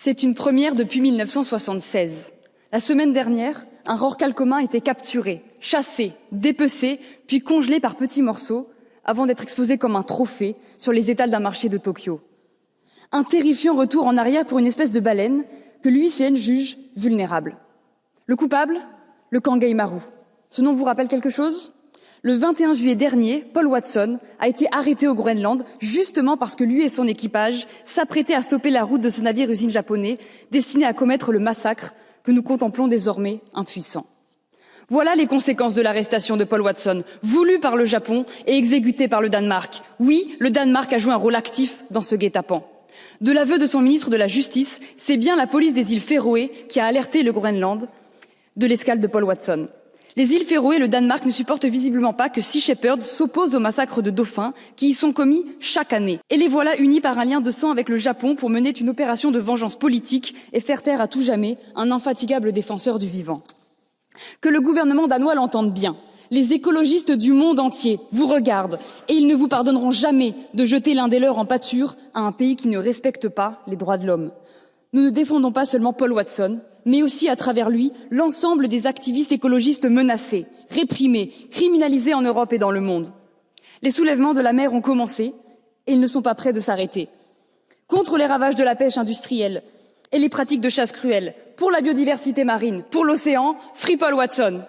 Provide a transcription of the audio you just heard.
C'est une première depuis 1976. La semaine dernière, un rorqual commun a été capturé, chassé, dépecé, puis congelé par petits morceaux, avant d'être exposé comme un trophée sur les étals d'un marché de Tokyo. Un terrifiant retour en arrière pour une espèce de baleine que l'UICN juge vulnérable. Le coupable ? Le Kangai Maru. Ce nom vous rappelle quelque chose ? Le 21 juillet dernier, Paul Watson a été arrêté au Groenland justement parce que lui et son équipage s'apprêtaient à stopper la route de ce navire-usine japonais destiné à commettre le massacre que nous contemplons désormais impuissants. Voilà les conséquences de l'arrestation de Paul Watson, voulue par le Japon et exécutée par le Danemark. Oui, le Danemark a joué un rôle actif dans ce guet-apens. De l'aveu de son ministre de la Justice, c'est bien la police des îles Féroé qui a alerté le Groenland de l'escale de Paul Watson. Les îles Féroé et le Danemark ne supportent visiblement pas que Sea Shepherd s'oppose au massacre de dauphins qui y sont commis chaque année. Et les voilà unis par un lien de sang avec le Japon pour mener une opération de vengeance politique et faire taire à tout jamais un infatigable défenseur du vivant. Que le gouvernement danois l'entende bien. Les écologistes du monde entier vous regardent et ils ne vous pardonneront jamais de jeter l'un des leurs en pâture à un pays qui ne respecte pas les droits de l'homme. Nous ne défendons pas seulement Paul Watson, mais aussi à travers lui l'ensemble des activistes écologistes menacés, réprimés, criminalisés en Europe et dans le monde. Les soulèvements de la mer ont commencé et ils ne sont pas près de s'arrêter. Contre les ravages de la pêche industrielle et les pratiques de chasse cruelle, pour la biodiversité marine, pour l'océan, free Paul Watson.